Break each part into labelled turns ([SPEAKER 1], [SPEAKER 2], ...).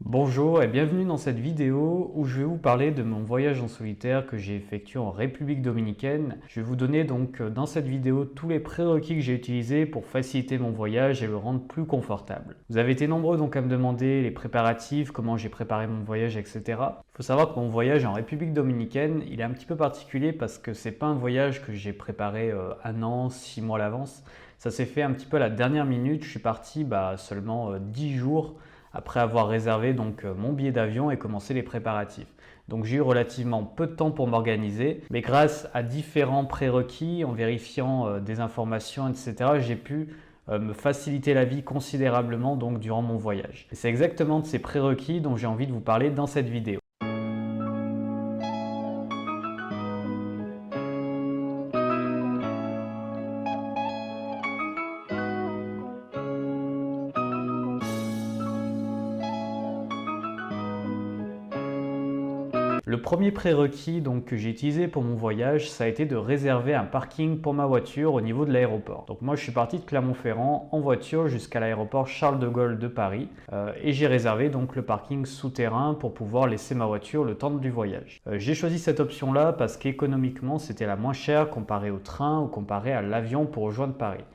[SPEAKER 1] Bonjour et bienvenue dans cette vidéo où je vais vous parler de mon voyage en solitaire que j'ai effectué en République dominicaine. Je vais vous donner donc dans cette vidéo tous les prérequis que j'ai utilisés pour faciliter mon voyage et le rendre plus confortable. Vous avez été nombreux donc à me demander les préparatifs, comment j'ai préparé mon voyage, etc. Il faut savoir que mon voyage en République dominicaine, il est un petit peu particulier parce que c'est pas un voyage que j'ai préparé un an, 6 mois à l'avance. Ça s'est fait un petit peu à la dernière minute. Je suis parti seulement 10 jours après avoir réservé donc mon billet d'avion et commencé les préparatifs. Donc j'ai eu relativement peu de temps pour m'organiser, mais grâce à différents prérequis, en vérifiant des informations, etc., j'ai pu me faciliter la vie considérablement donc durant mon voyage. Et c'est exactement de ces prérequis dont j'ai envie de vous parler dans cette vidéo. Le premier prérequis donc, que j'ai utilisé pour mon voyage, ça a été de réserver un parking pour ma voiture au niveau de l'aéroport. Donc moi je suis parti de Clermont-Ferrand en voiture jusqu'à l'aéroport Charles de Gaulle de Paris et j'ai réservé donc le parking souterrain pour pouvoir laisser ma voiture le temps du voyage. J'ai choisi cette option là parce qu'économiquement c'était la moins chère comparée au train ou comparée à l'avion pour rejoindre Paris.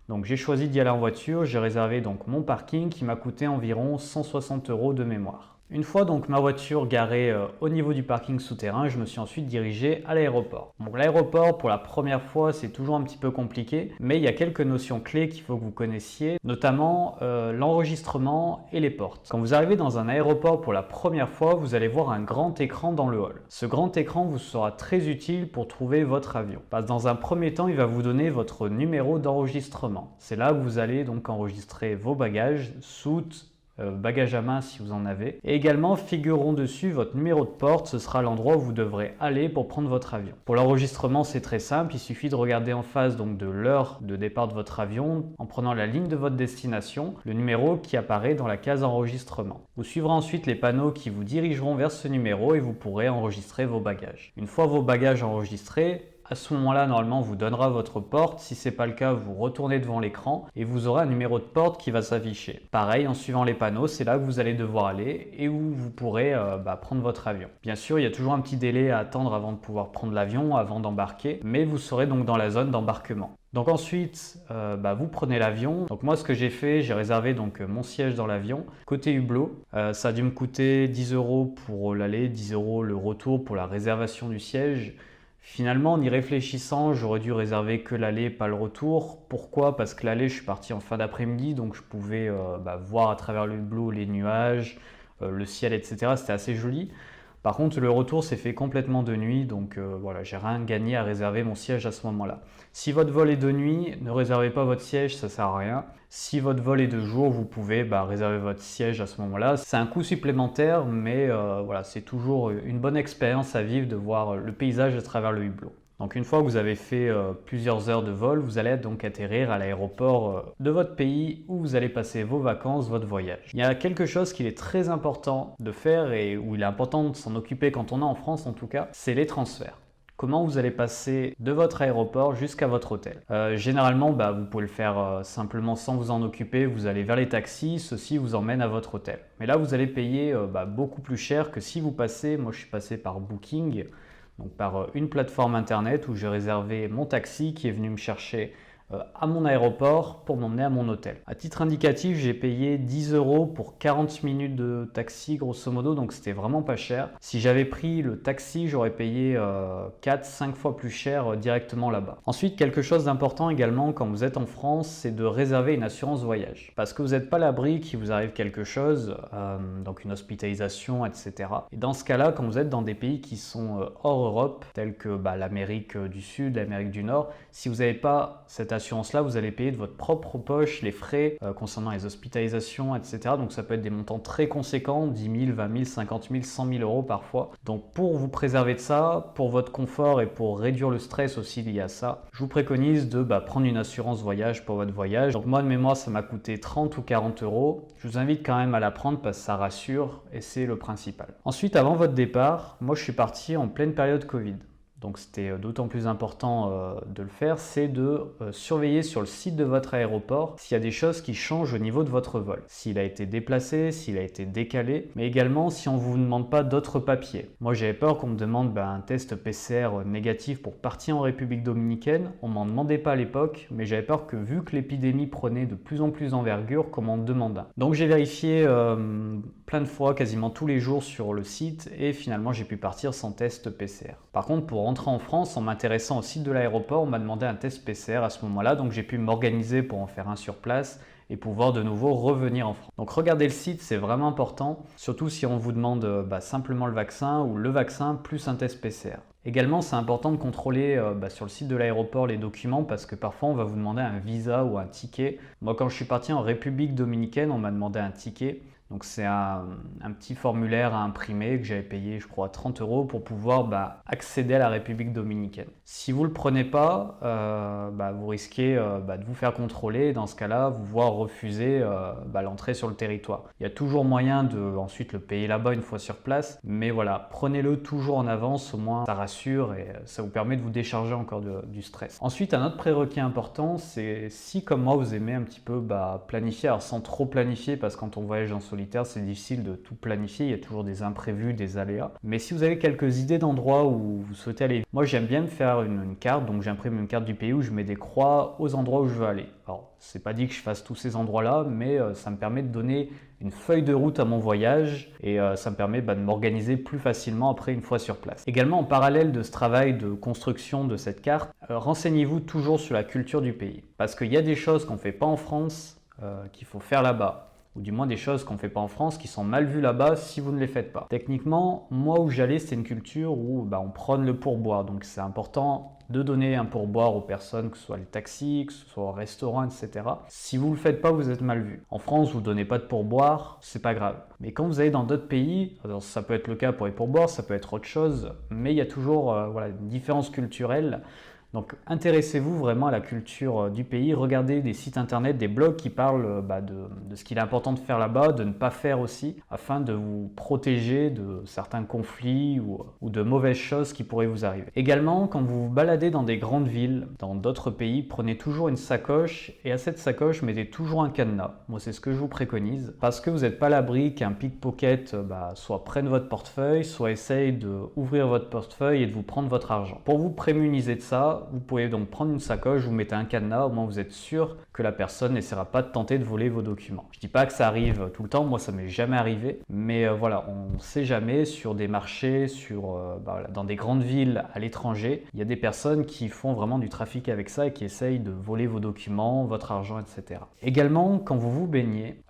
[SPEAKER 1] Donc j'ai choisi d'y aller en voiture, j'ai réservé donc mon parking qui m'a coûté environ 160 € de mémoire. Une fois donc ma voiture garée au niveau du parking souterrain, je me suis ensuite dirigé à l'aéroport. Donc l'aéroport pour la première fois c'est toujours un petit peu compliqué, mais il y a quelques notions clés qu'il faut que vous connaissiez, notamment l'enregistrement et les portes. Quand vous arrivez dans un aéroport pour la première fois, vous allez voir un grand écran dans le hall. Ce grand écran vous sera très utile pour trouver votre avion. Parce que dans un premier temps, il va vous donner votre numéro d'enregistrement. C'est là que vous allez donc enregistrer vos bagages, soutes, bagages à main si vous en avez. Et également figureront dessus votre numéro de porte, ce sera l'endroit où vous devrez aller pour prendre votre avion. Pour l'enregistrement c'est très simple, il suffit de regarder en face donc de l'heure de départ de votre avion en prenant la ligne de votre destination, le numéro qui apparaît dans la case enregistrement. Vous suivrez ensuite les panneaux qui vous dirigeront vers ce numéro et vous pourrez enregistrer vos bagages. Une fois vos bagages enregistrés, à ce moment-là, normalement, vous donnera votre porte. Si ce n'est pas le cas, vous retournez devant l'écran et vous aurez un numéro de porte qui va s'afficher. Pareil, en suivant les panneaux, c'est là que vous allez devoir aller et où vous pourrez prendre votre avion. Bien sûr, il y a toujours un petit délai à attendre avant de pouvoir prendre l'avion, avant d'embarquer, mais vous serez donc dans la zone d'embarquement. Donc ensuite, vous prenez l'avion. Donc moi, ce que j'ai fait, j'ai réservé donc mon siège dans l'avion. Côté hublot, ça a dû me coûter 10 € pour l'aller, 10 € le retour pour la réservation du siège. Finalement, en y réfléchissant, j'aurais dû réserver que l'aller, pas le retour. Pourquoi? Parce que l'aller, je suis parti en fin d'après-midi, donc je pouvais voir à travers le hublot les nuages, le ciel, etc. C'était assez joli. Par contre, le retour s'est fait complètement de nuit, donc voilà, j'ai rien gagné à réserver mon siège à ce moment-là. Si votre vol est de nuit, ne réservez pas votre siège, ça sert à rien. Si votre vol est de jour, vous pouvez réserver votre siège à ce moment-là. C'est un coût supplémentaire, mais voilà, c'est toujours une bonne expérience à vivre de voir le paysage à travers le hublot. Donc une fois que vous avez fait plusieurs heures de vol, vous allez donc atterrir à l'aéroport de votre pays où vous allez passer vos vacances, votre voyage. Il y a quelque chose qu'il est très important de faire et où il est important de s'en occuper quand on est en France en tout cas, c'est les transferts. Comment vous allez passer de votre aéroport jusqu'à votre hôtel. Généralement, vous pouvez le faire simplement sans vous en occuper. Vous allez vers les taxis, ceux-ci vous emmènent à votre hôtel. Mais là, vous allez payer beaucoup plus cher que si vous passez, moi je suis passé par Booking, donc par une plateforme internet où j'ai réservé mon taxi qui est venu me chercher à mon aéroport pour m'emmener à mon hôtel. À titre indicatif, j'ai payé 10 € pour 40 minutes de taxi grosso modo, donc c'était vraiment pas cher. Si j'avais pris le taxi, j'aurais payé 4-5 fois plus cher directement là-bas. Ensuite, quelque chose d'important également quand vous êtes en France, c'est de réserver une assurance voyage. Parce que vous n'êtes pas à l'abri qu'il vous arrive quelque chose, donc une hospitalisation, etc. Et dans ce cas-là, quand vous êtes dans des pays qui sont hors Europe, tels que l'Amérique du Sud, l'Amérique du Nord, si vous n'avez pas cette assurance-là, vous allez payer de votre propre poche les frais concernant les hospitalisations, etc. Donc ça peut être des montants très conséquents, 10 000, 20 000, 50 000, 100 000 € parfois. Donc pour vous préserver de ça, pour votre confort et pour réduire le stress aussi lié à ça, je vous préconise de prendre une assurance voyage pour votre voyage. Donc moi de mémoire, ça m'a coûté 30 ou 40 €. Je vous invite quand même à la prendre parce que ça rassure et c'est le principal. Ensuite, avant votre départ, moi je suis parti en pleine période Covid. donc c'était d'autant plus important de le faire, c'est de surveiller sur le site de votre aéroport s'il y a des choses qui changent au niveau de votre vol. S'il a été déplacé, s'il a été décalé, mais également si on ne vous demande pas d'autres papiers. Moi j'avais peur qu'on me demande un test PCR négatif pour partir en République dominicaine. On ne m'en demandait pas à l'époque, mais j'avais peur que vu que l'épidémie prenait de plus en plus d'envergure, qu'on m'en demande un. Donc j'ai vérifié plein de fois, quasiment tous les jours sur le site, et finalement j'ai pu partir sans test PCR. Par contre, pour rentrer en France, en m'intéressant au site de l'aéroport, on m'a demandé un test PCR à ce moment-là, donc j'ai pu m'organiser pour en faire un sur place et pouvoir de nouveau revenir en France. Donc regardez le site, c'est vraiment important, surtout si on vous demande simplement le vaccin ou le vaccin plus un test PCR. Également, c'est important de contrôler sur le site de l'aéroport les documents parce que parfois on va vous demander un visa ou un ticket. Moi, quand je suis parti en République dominicaine, on m'a demandé un ticket. Donc c'est un petit formulaire à imprimer que j'avais payé, je crois, 30 € pour pouvoir accéder à la République dominicaine. Si vous ne le prenez pas, vous risquez de vous faire contrôler. Dans ce cas-là, vous voir refuser l'entrée sur le territoire. Il y a toujours moyen de ensuite le payer là-bas une fois sur place. Mais voilà, prenez-le toujours en avance, au moins ça rassure et ça vous permet de vous décharger encore du stress. Ensuite, un autre prérequis important, c'est si comme moi vous aimez un petit peu planifier, alors sans trop planifier parce que quand on voyage en solitaire, c'est difficile de tout planifier, il y a toujours des imprévus, des aléas. Mais si vous avez quelques idées d'endroits où vous souhaitez aller, moi j'aime bien me faire une carte, donc j'imprime une carte du pays où je mets des croix aux endroits où je veux aller. Alors, c'est pas dit que je fasse tous ces endroits-là, mais ça me permet de donner une feuille de route à mon voyage et ça me permet de m'organiser plus facilement après une fois sur place. Également, en parallèle de ce travail de construction de cette carte, renseignez-vous toujours sur la culture du pays. Parce qu'il y a des choses qu'on ne fait pas en France qu'il faut faire là-bas. Ou du moins des choses qu'on ne fait pas en France qui sont mal vues là-bas si vous ne les faites pas. Techniquement, moi où j'allais, c'était une culture où on prône le pourboire. Donc c'est important de donner un pourboire aux personnes, que ce soit les taxis, que ce soit au restaurant, etc. Si vous ne le faites pas, vous êtes mal vu. En France, vous ne donnez pas de pourboire, c'est pas grave. Mais quand vous allez dans d'autres pays, alors ça peut être le cas pour les pourboires, ça peut être autre chose, mais il y a toujours une différence culturelle. Donc intéressez-vous vraiment à la culture du pays, regardez des sites internet, des blogs qui parlent de ce qu'il est important de faire là-bas, de ne pas faire aussi, afin de vous protéger de certains conflits ou de mauvaises choses qui pourraient vous arriver. Également, quand vous vous baladez dans des grandes villes, dans d'autres pays, prenez toujours une sacoche et à cette sacoche, mettez toujours un cadenas. Moi, c'est ce que je vous préconise, parce que vous n'êtes pas à l'abri qu'un pickpocket soit prenne votre portefeuille, soit essaye d'ouvrir votre portefeuille et de vous prendre votre argent. Pour vous prémuniser de ça, vous pouvez donc prendre une sacoche, vous mettez un cadenas, au moins vous êtes sûr que la personne n'essaiera pas de tenter de voler vos documents. Je ne dis pas que ça arrive tout le temps, moi ça m'est jamais arrivé, mais voilà, on ne sait jamais sur des marchés, dans des grandes villes à l'étranger, il y a des personnes qui font vraiment du trafic avec ça et qui essayent de voler vos documents, votre argent, etc. Également, quand vous vous baignez,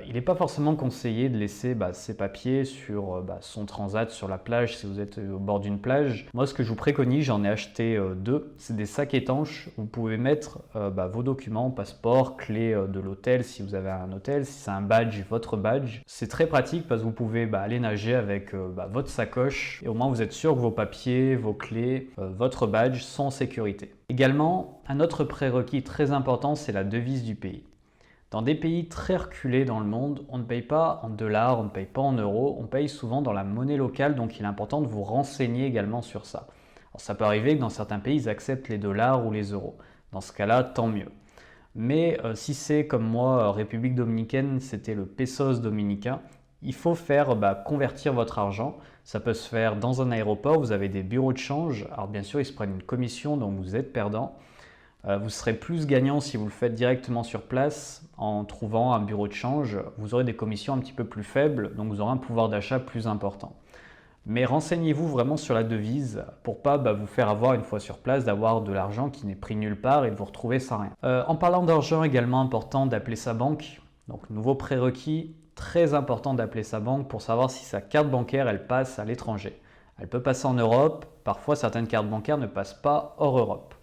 [SPEAKER 1] il n'est pas forcément conseillé de laisser ses papiers sur son transat sur la plage si vous êtes au bord d'une plage. Moi ce que je vous préconise, j'en ai acheté 2. C'est des sacs étanches où vous pouvez mettre vos documents, passeport, clé de l'hôtel si vous avez un hôtel, si c'est un badge, votre badge. C'est très pratique parce que vous pouvez aller nager avec votre sacoche et au moins vous êtes sûr que vos papiers, vos clés, votre badge sont en sécurité. Également, un autre prérequis très important, c'est la devise du pays. Dans des pays très reculés dans le monde, on ne paye pas en dollars, on ne paye pas en euros, on paye souvent dans la monnaie locale, donc il est important de vous renseigner également sur ça. Alors, ça peut arriver que dans certains pays, ils acceptent les dollars ou les euros. Dans ce cas-là, tant mieux. Mais si c'est comme moi, République dominicaine, c'était le pesos dominicain, il faut faire convertir votre argent. Ça peut se faire dans un aéroport, vous avez des bureaux de change. Alors bien sûr, ils se prennent une commission, donc vous êtes perdant. Vous serez plus gagnant si vous le faites directement sur place en trouvant un bureau de change. Vous aurez des commissions un petit peu plus faibles, donc vous aurez un pouvoir d'achat plus important. Mais renseignez-vous vraiment sur la devise pour pas vous faire avoir une fois sur place d'avoir de l'argent qui n'est pris nulle part et de vous retrouver sans rien. En parlant d'argent, également important d'appeler sa banque. Donc nouveau prérequis, très important d'appeler sa banque pour savoir si sa carte bancaire elle passe à l'étranger. Elle peut passer en Europe, parfois certaines cartes bancaires ne passent pas hors Europe.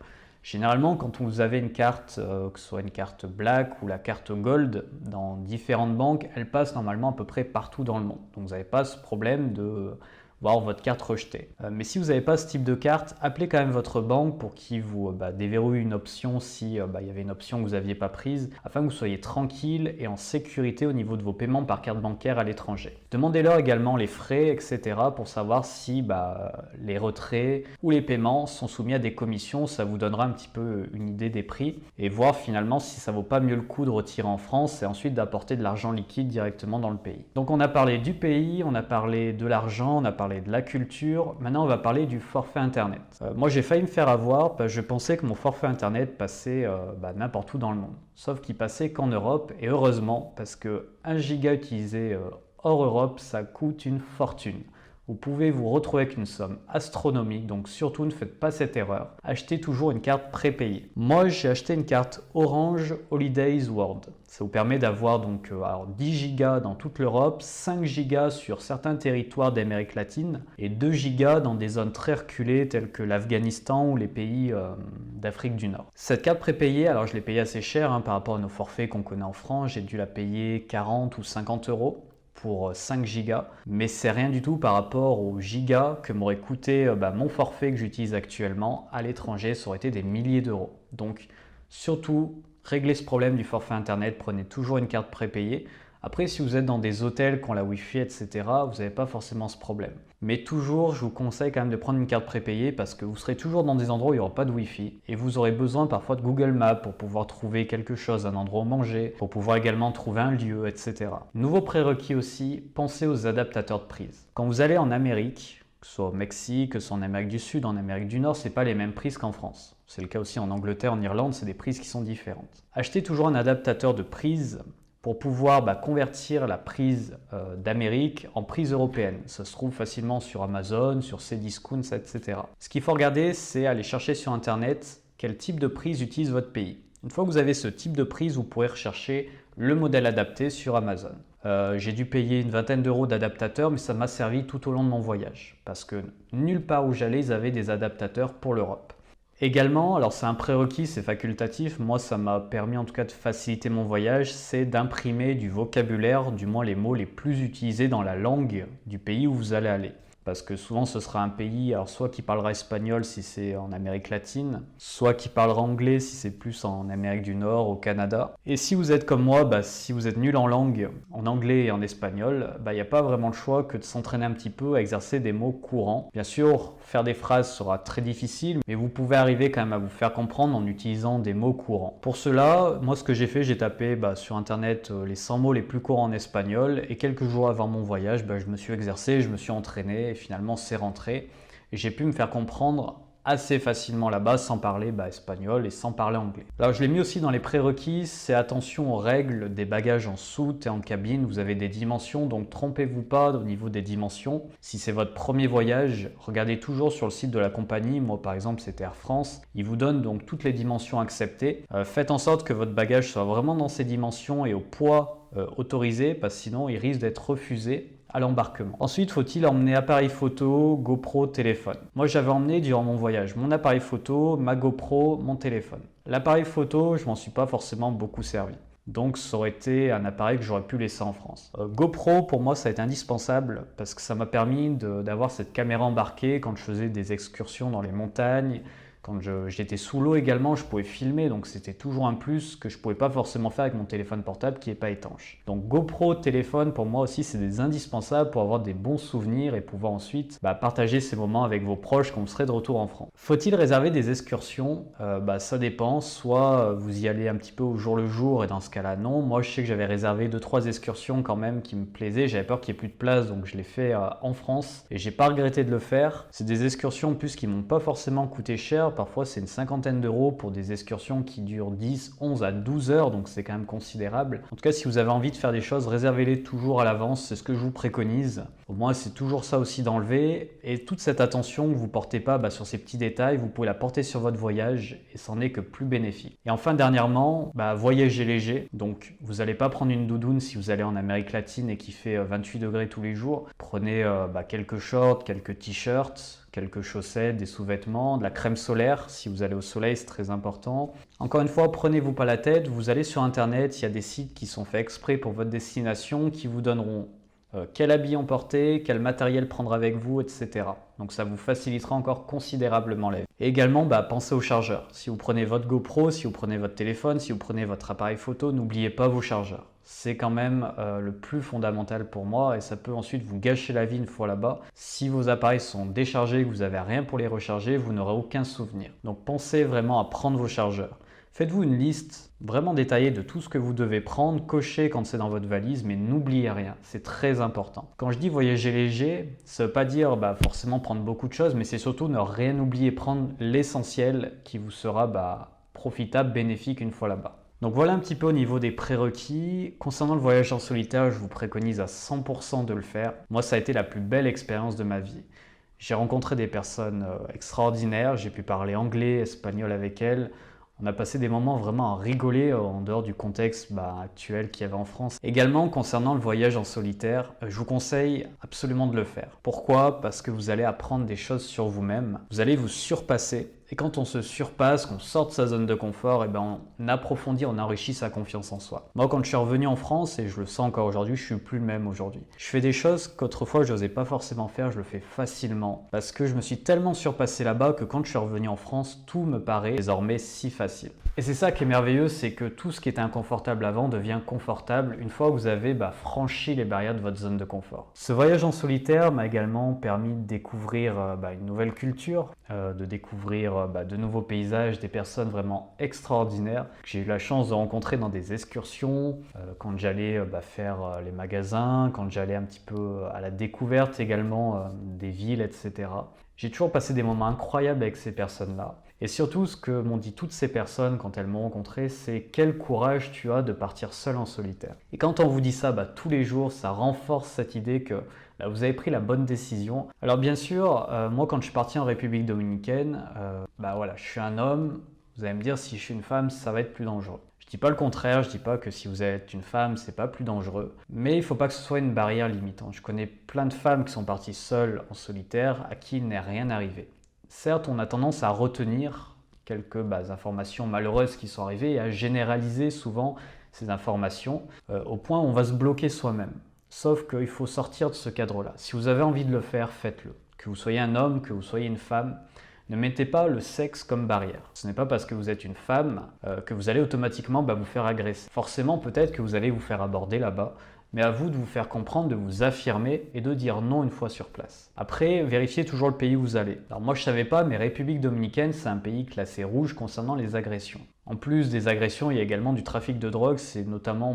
[SPEAKER 1] Généralement, quand vous avez une carte, que ce soit une carte Black ou la carte Gold, dans différentes banques, elle passe normalement à peu près partout dans le monde. Donc vous n'avez pas ce problème de voire votre carte rejetée. Mais si vous n'avez pas ce type de carte, appelez quand même votre banque pour qu'ils vous déverrouillent une option si il y avait une option que vous n'aviez pas prise, afin que vous soyez tranquille et en sécurité au niveau de vos paiements par carte bancaire à l'étranger. Demandez-leur également les frais, etc. pour savoir si les retraits ou les paiements sont soumis à des commissions. Ça vous donnera un petit peu une idée des prix et voir finalement si ça vaut pas mieux le coup de retirer en France et ensuite d'apporter de l'argent liquide directement dans le pays. Donc on a parlé du pays, on a parlé de l'argent, on a parlé de la culture. Maintenant on va parler du forfait internet. Moi j'ai failli me faire avoir, je pensais que mon forfait internet passait n'importe où dans le monde. Sauf qu'il passait qu'en Europe et heureusement parce que 1 giga utilisé hors Europe ça coûte une fortune. Vous pouvez vous retrouver avec une somme astronomique, donc surtout ne faites pas cette erreur. Achetez toujours une carte prépayée. Moi, j'ai acheté une carte Orange Holidays World. Ça vous permet d'avoir donc 10 Go dans toute l'Europe, 5 Go sur certains territoires d'Amérique latine et 2 Go dans des zones très reculées telles que l'Afghanistan ou les pays d'Afrique du Nord. Cette carte prépayée, alors je l'ai payée assez cher par rapport à nos forfaits qu'on connaît en France. J'ai dû la payer 40 ou 50 euros pour 5 gigas, mais c'est rien du tout par rapport aux gigas que m'aurait coûté mon forfait que j'utilise actuellement à l'étranger. Ça aurait été des milliers d'euros. Donc surtout, réglez ce problème du forfait internet, prenez toujours une carte prépayée. Après, si vous êtes dans des hôtels qui ont la Wi-Fi, etc., vous n'avez pas forcément ce problème. Mais toujours, je vous conseille quand même de prendre une carte prépayée parce que vous serez toujours dans des endroits où il n'y aura pas de Wi-Fi et vous aurez besoin parfois de Google Maps pour pouvoir trouver quelque chose, un endroit où manger, pour pouvoir également trouver un lieu, etc. Nouveau prérequis aussi, pensez aux adaptateurs de prise. Quand vous allez en Amérique, que ce soit au Mexique, que ce soit en Amérique du Sud, en Amérique du Nord, ce n'est pas les mêmes prises qu'en France. C'est le cas aussi en Angleterre, en Irlande, c'est des prises qui sont différentes. Achetez toujours un adaptateur de prise pour pouvoir convertir la prise d'Amérique en prise européenne. Ça se trouve facilement sur Amazon, sur Cdiscount, etc. Ce qu'il faut regarder, c'est aller chercher sur Internet quel type de prise utilise votre pays. Une fois que vous avez ce type de prise, vous pourrez rechercher le modèle adapté sur Amazon. J'ai dû payer une vingtaine d'euros d'adaptateurs, mais ça m'a servi tout au long de mon voyage parce que nulle part où j'allais, ils avaient des adaptateurs pour l'Europe. Également, alors c'est un prérequis, c'est facultatif, moi ça m'a permis en tout cas de faciliter mon voyage, c'est d'imprimer du vocabulaire, du moins les mots les plus utilisés dans la langue du pays où vous allez aller. Parce que souvent ce sera un pays, alors soit qui parlera espagnol si c'est en Amérique latine, soit qui parlera anglais si c'est plus en Amérique du Nord, au Canada. Et si vous êtes comme moi, si vous êtes nul en langue, en anglais et en espagnol, il n'y a pas vraiment le choix que de s'entraîner un petit peu à exercer des mots courants. Bien sûr, faire des phrases sera très difficile, mais vous pouvez arriver quand même à vous faire comprendre en utilisant des mots courants. Pour cela, moi ce que j'ai fait, j'ai tapé sur internet les 100 mots les plus courants en espagnol et quelques jours avant mon voyage, je me suis exercé, je me suis entraîné et finalement c'est rentré et j'ai pu me faire comprendre assez facilement là-bas sans parler espagnol et sans parler anglais. Alors je l'ai mis aussi dans les prérequis, c'est attention aux règles des bagages en soute et en cabine. Vous avez des dimensions, donc trompez-vous pas au niveau des dimensions. Si c'est votre premier voyage, regardez toujours sur le site de la compagnie. Moi par exemple c'était Air France, ils vous donnent donc toutes les dimensions acceptées. Faites en sorte que votre bagage soit vraiment dans ces dimensions et au poids autorisé, parce que sinon il risque d'être refusé à l'embarquement. Ensuite, faut-il emmener appareil photo, GoPro, téléphone? Moi, j'avais emmené durant mon voyage mon appareil photo, ma GoPro, mon téléphone. L'appareil photo, je m'en suis pas forcément beaucoup servi. Donc, ça aurait été un appareil que j'aurais pu laisser en France. GoPro, pour moi, ça a été indispensable parce que ça m'a permis d'avoir cette caméra embarquée quand je faisais des excursions dans les montagnes. Quand j'étais sous l'eau également, je pouvais filmer, donc c'était toujours un plus que je ne pouvais pas forcément faire avec mon téléphone portable qui n'est pas étanche. Donc GoPro, téléphone, pour moi aussi, c'est des indispensables pour avoir des bons souvenirs et pouvoir ensuite partager ces moments avec vos proches quand vous serez de retour en France. Faut-il réserver des excursions? Ça dépend, soit vous y allez un petit peu au jour le jour et dans ce cas-là, non. Moi, je sais que j'avais réservé 2-3 excursions quand même qui me plaisaient, j'avais peur qu'il n'y ait plus de place, donc je l'ai fait en France et j'ai pas regretté de le faire. C'est des excursions en plus qui m'ont pas forcément coûté cher. Parfois, c'est une cinquantaine d'euros pour des excursions qui durent 10, 11 à 12 heures, donc c'est quand même considérable. En tout cas, si vous avez envie de faire des choses, réservez-les toujours à l'avance, c'est ce que je vous préconise. Au moins, c'est toujours ça aussi d'enlever. Et toute cette attention que vous ne portez pas sur ces petits détails, vous pouvez la porter sur votre voyage et c'en est que plus bénéfique. Et enfin, dernièrement, voyagez léger. Donc, vous n'allez pas prendre une doudoune si vous allez en Amérique latine et qu'il fait 28 degrés tous les jours. Prenez quelques shorts, quelques t-shirts, quelques chaussettes, des sous-vêtements, de la crème solaire. Si vous allez au soleil, c'est très important. Encore une fois, prenez-vous pas la tête. Vous allez sur Internet, il y a des sites qui sont faits exprès pour votre destination qui vous donneront quel habit emporter, quel matériel prendre avec vous, etc. Donc ça vous facilitera encore considérablement la vie. Et également, pensez au chargeur. Si vous prenez votre GoPro, si vous prenez votre téléphone, si vous prenez votre appareil photo, n'oubliez pas vos chargeurs. C'est quand même le plus fondamental pour moi et ça peut ensuite vous gâcher la vie une fois là-bas. Si vos appareils sont déchargés, que vous n'avez rien pour les recharger, vous n'aurez aucun souvenir. Donc pensez vraiment à prendre vos chargeurs. Faites-vous une liste vraiment détaillée de tout ce que vous devez prendre, cochez quand c'est dans votre valise, mais n'oubliez rien, c'est très important. Quand je dis voyager léger, ça ne veut pas dire forcément prendre beaucoup de choses, mais c'est surtout ne rien oublier, prendre l'essentiel qui vous sera profitable, bénéfique une fois là-bas. Donc voilà un petit peu au niveau des prérequis. Concernant le voyage en solitaire, je vous préconise à 100% de le faire. Moi, ça a été la plus belle expérience de ma vie. J'ai rencontré des personnes extraordinaires, j'ai pu parler anglais, espagnol avec elles. On a passé des moments vraiment à rigoler en dehors du contexte actuel qu'il y avait en France. Également, concernant le voyage en solitaire, je vous conseille absolument de le faire. Pourquoi? Parce que vous allez apprendre des choses sur vous-même. Vous allez vous surpasser. Et quand on se surpasse, qu'on sort de sa zone de confort, on approfondit, on enrichit sa confiance en soi. Moi, quand je suis revenu en France, et je le sens encore aujourd'hui, je suis plus le même aujourd'hui. Je fais des choses qu'autrefois je n'osais pas forcément faire, je le fais facilement. Parce que je me suis tellement surpassé là-bas que quand je suis revenu en France, tout me paraît désormais si facile. Et c'est ça qui est merveilleux, c'est que tout ce qui était inconfortable avant devient confortable une fois que vous avez franchi les barrières de votre zone de confort. Ce voyage en solitaire m'a également permis de découvrir une nouvelle culture, de découvrir de nouveaux paysages, des personnes vraiment extraordinaires que j'ai eu la chance de rencontrer dans des excursions, quand j'allais faire les magasins, quand j'allais un petit peu à la découverte également des villes, etc. J'ai toujours passé des moments incroyables avec ces personnes-là. Et surtout, ce que m'ont dit toutes ces personnes quand elles m'ont rencontré, c'est quel courage tu as de partir seul en solitaire. Et quand on vous dit ça tous les jours, ça renforce cette idée que vous avez pris la bonne décision. Alors bien sûr, moi quand je suis parti en République dominicaine, je suis un homme, vous allez me dire si je suis une femme, ça va être plus dangereux. Je dis pas le contraire, je dis pas que si vous êtes une femme, c'est pas plus dangereux. Mais il faut pas que ce soit une barrière limitante. Je connais plein de femmes qui sont parties seules en solitaire, à qui il n'est rien arrivé. Certes, on a tendance à retenir quelques informations malheureuses qui sont arrivées et à généraliser souvent ces informations au point où on va se bloquer soi-même. Sauf qu'il faut sortir de ce cadre-là. Si vous avez envie de le faire, faites-le. Que vous soyez un homme, que vous soyez une femme, ne mettez pas le sexe comme barrière. Ce n'est pas parce que vous êtes une femme que vous allez automatiquement vous faire agresser. Forcément, peut-être que vous allez vous faire aborder là-bas, mais à vous de vous faire comprendre, de vous affirmer et de dire non une fois sur place. Après, vérifiez toujours le pays où vous allez. Alors moi je ne savais pas, mais République dominicaine, c'est un pays classé rouge concernant les agressions. En plus des agressions, il y a également du trafic de drogue, c'est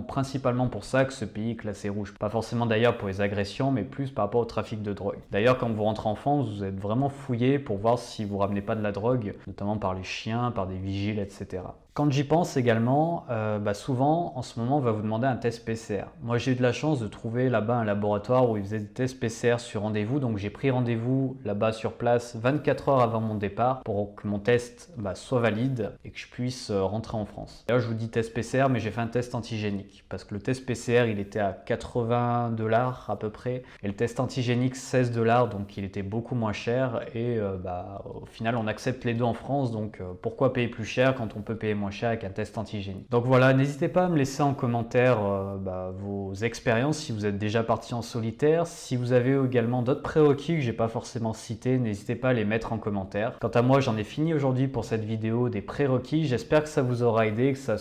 [SPEAKER 1] principalement pour ça que ce pays est classé rouge. Pas forcément d'ailleurs pour les agressions, mais plus par rapport au trafic de drogue. D'ailleurs, quand vous rentrez en France, vous êtes vraiment fouillé pour voir si vous ramenez pas de la drogue, notamment par les chiens, par des vigiles, etc. Quand j'y pense également, souvent, en ce moment, on va vous demander un test PCR. Moi, j'ai eu de la chance de trouver là-bas un laboratoire où ils faisaient des tests PCR sur rendez-vous. Donc, j'ai pris rendez-vous là-bas sur place 24 heures avant mon départ pour que mon test soit valide et que je puisse rentrer en France. D'ailleurs, je vous dis test PCR, mais j'ai fait un test antigénique parce que le test PCR, il était à 80 $ à peu près et le test antigénique 16 $, donc il était beaucoup moins cher et au final, on accepte les deux en France. Donc, pourquoi payer plus cher quand on peut payer moins cher avec un test antigénique. Donc voilà, n'hésitez pas à me laisser en commentaire vos expériences si vous êtes déjà parti en solitaire. Si vous avez également d'autres prérequis que j'ai pas forcément cités, n'hésitez pas à les mettre en commentaire. Quant à moi, j'en ai fini aujourd'hui pour cette vidéo des prérequis. J'espère que ça vous aura aidé, que ça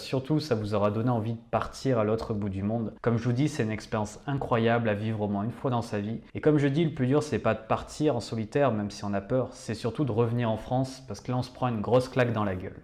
[SPEAKER 1] vous aura donné envie de partir à l'autre bout du monde. Comme je vous dis, c'est une expérience incroyable à vivre au moins une fois dans sa vie. Et comme je dis, le plus dur, c'est pas de partir en solitaire, même si on a peur, c'est surtout de revenir en France parce que là, on se prend une grosse claque dans la gueule.